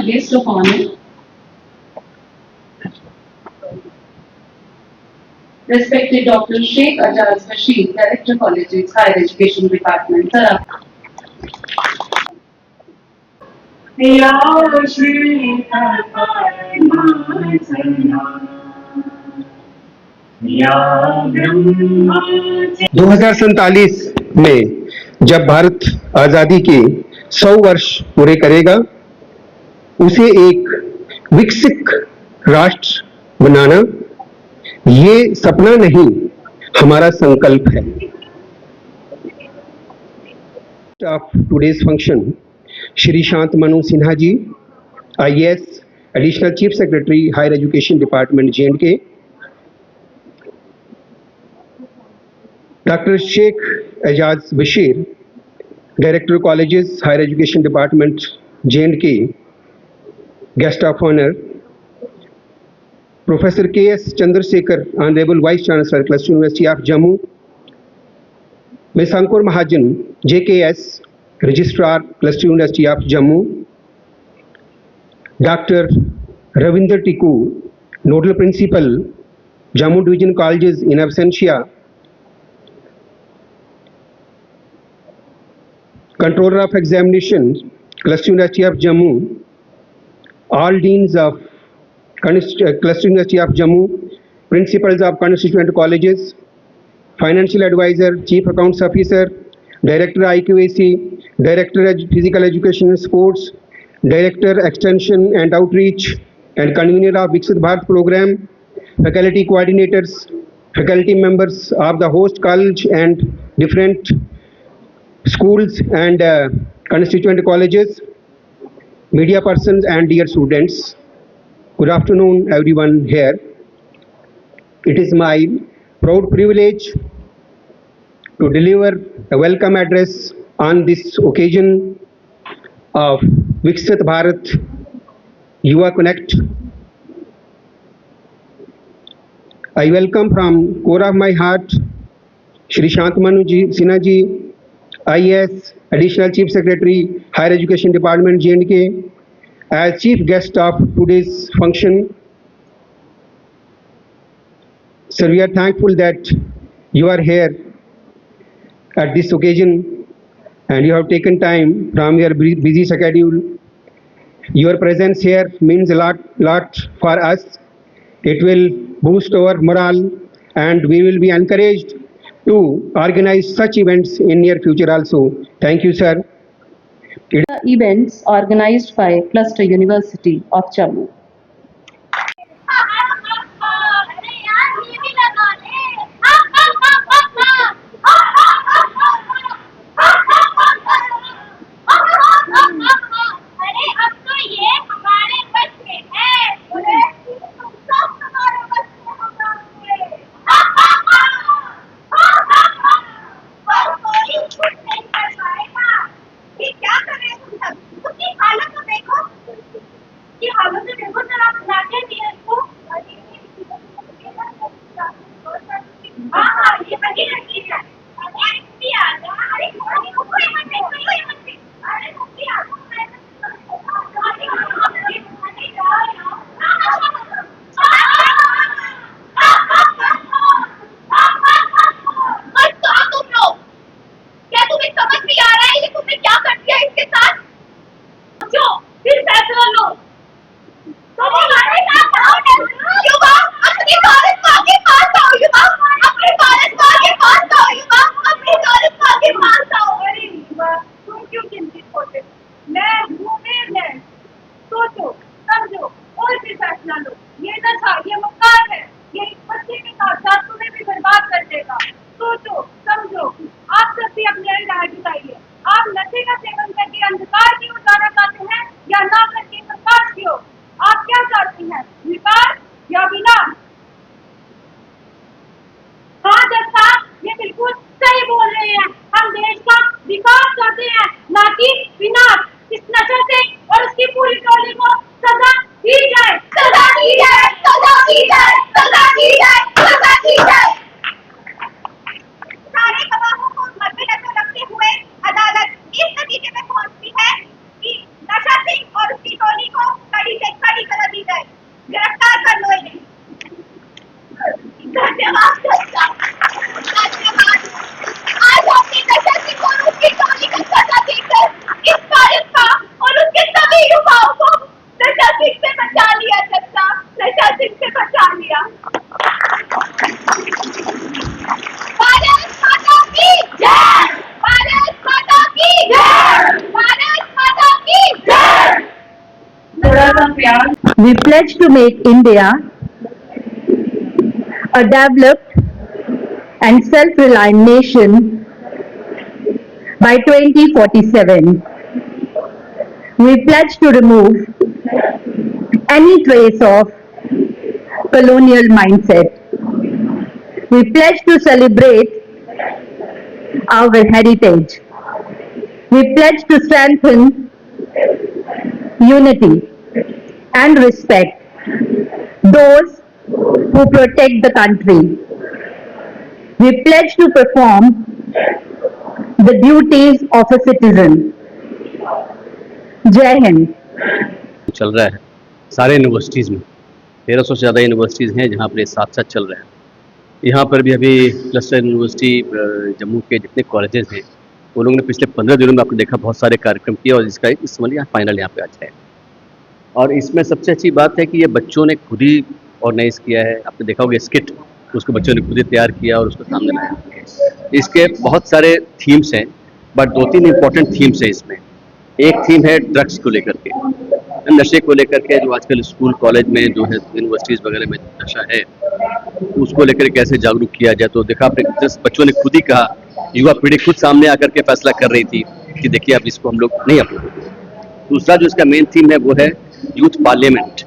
guest of honor, respected Dr. Sheikh Ajaz Bashir, Director Colleges, Higher Education Department. Sir, या श्री या 2047 में जब भारत आजादी के 100 वर्ष पूरे करेगा, उसे एक विकसित राष्ट्र बनाना ये सपना नहीं, हमारा संकल्प है। Of today's function, Shri Shantmanu Sinha ji, IAS, Additional Chief Secretary, Higher Education Department, J&K, Dr. Sheikh Ajaz Bashir, Director Colleges, Higher Education Department, J&K, Guest of Honor, Professor K.S. Chandrasekhar, Honorable Vice Chancellor, Cluster University of Jammu, Ms. Ankur Mahajan, JKS, Registrar, Cluster University of Jammu, Dr. Ravinder Tikku, Nodal Principal, Jammu Division Colleges in absentia, Controller of Examination, Cluster University of Jammu, all Deans of Cluster University of Jammu, Principals of Constituent Colleges, Financial Advisor, Chief Accounts Officer, Director IQAC, Director Physical Education and Sports, Director Extension and Outreach, and Convener of Viksit Bharat Program, Faculty Coordinators, Faculty Members of the host college and different schools and constituent colleges, media persons and dear students. Good afternoon everyone here. It is my proud privilege to deliver a welcome address on this occasion of Viksit Bharat Yuva Connect. I welcome from core of my heart Shri Shantmanu Sinha ji, IAS, Additional Chief Secretary, Higher Education Department, J&K, as chief guest of today's function. Sir, we are thankful that you are here at this occasion and you have taken time from your busy schedule. Your presence here means a lot for us. It will boost our morale and we will be encouraged to organize such events in near future also. Thank you, sir. events organized by Cluster University of Jammu. इस नतीजे पे पहुंचती है कि नशा सिंह और उसकी प्रयास We pledge to make India a developed and self-reliant nation by 2047. We pledge to remove any trace of colonial mindset. We pledge to celebrate our heritage. We pledge to strengthen unity and respect those who protect the country. We pledge to perform the duties of a citizen. Jai Hind. चल रहा है सारे universities में 1300 से ज़्यादा universities हैं जहाँ पर ये साथ साथ चल रहे हैं। यहाँ पर भी अभी क्लस्टर यूनिवर्सिटी जम्मू के जितने कॉलेजेस हैं वो लोगों ने पिछले 15 दिनों में आपने देखा बहुत सारे कार्यक्रम किए और इसका इस समय यहाँ फाइनल यहाँ पे आज है। और इसमें सबसे अच्छी बात है कि ये बच्चों ने खुद ही ऑर्गेनाइज किया है। आपने देखा होगा स्किट उसको बच्चों ने खुद ही तैयार किया और उसको सामने लाया। इसके बहुत सारे थीम्स हैं बट 2-3 इम्पोर्टेंट थीम्स हैं इसमें। एक थीम है ड्रग्स को लेकर के, नशे को लेकर के, जो आजकल स्कूल कॉलेज में जो है यूनिवर्सिटीज़ वगैरह में नशा है उसको लेकर कैसे जागरूक किया जाए। तो देखा आपने जिस बच्चों ने खुद ही कहा, युवा पीढ़ी खुद सामने आकर के फैसला कर रही थी कि देखिए अब इसको हम लोग नहीं अपनाएंगे। दूसरा जो इसका मेन थीम है वो है यूथ पार्लियामेंट।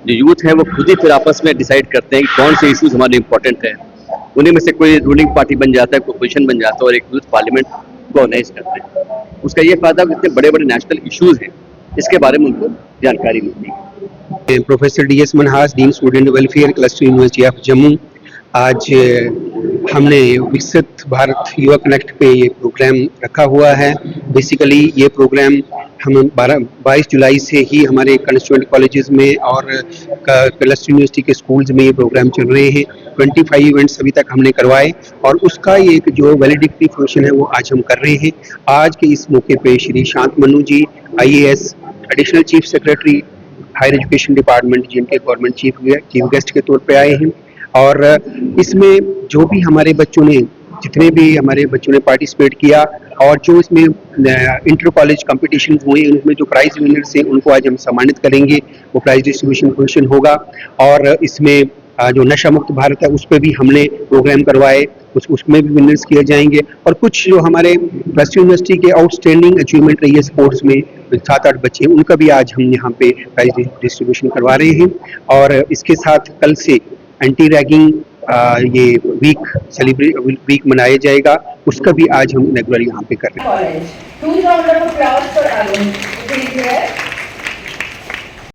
जो यूथ है वो खुद ही फिर आपस में डिसाइड करते हैं कि कौन से इश्यूज हमारे इंपॉर्टेंट है, उन्हीं में से कोई रूलिंग पार्टी बन जाता है, कोई पोजिशन बन जाता है और एक यूथ पार्लियामेंट को ऑर्गेनाइज करते हैं। उसका ये फायदा इतने बड़े बड़े नेशनल इश्यूज हैं इसके बारे में उनको जानकारी मिलती है। Professor DS Manhas, dean student welfare, cluster university of Jammu. आज हमने विकसित भारत युवा कनेक्ट पे ये प्रोग्राम रखा हुआ है। बेसिकली ये प्रोग्राम हम 22 जुलाई से ही हमारे कंस्टिट्यूएंट कॉलेजेस में और क्लस्टर यूनिवर्सिटी के स्कूल्स में ये प्रोग्राम चल रहे हैं। 25 इवेंट्स अभी तक हमने करवाए और उसका एक जो वैलिडिटी फंक्शन है वो आज हम कर रहे हैं। आज के इस मौके पे Shri Shant Manu ji IAS additional chief secretary higher education department जिनके गवर्नमेंट चीफ गेस्ट के तौर पे आए हैं। और इसमें जो भी हमारे बच्चों ने जितने भी हमारे बच्चों ने पार्टिसिपेट किया और जो इसमें इंटर कॉलेज कॉम्पिटिशन हुए उनमें जो प्राइज विनर्स हैं उनको आज हम सम्मानित करेंगे। वो प्राइज डिस्ट्रीब्यूशन फंक्शन होगा और इसमें जो नशा मुक्त भारत है उस पर भी हमने प्रोग्राम करवाए, उसमें भी विनर्स किए जाएंगे। और कुछ जो हमारे क्लस्टर यूनिवर्सिटी के आउटस्टैंडिंग अचीवमेंट रही है स्पोर्ट्स में 7-8 बच्चे, उनका भी आज हम यहाँ पे प्राइज डिस्ट्रीब्यूशन करवा रहे हैं। और इसके साथ कल से एंटी रैगिंग ये वीक मनाया जाएगा, उसका भी आज हम रेगुलर यहाँ पे कर रहे हैं। College. 2 round of applause for Arun. Please,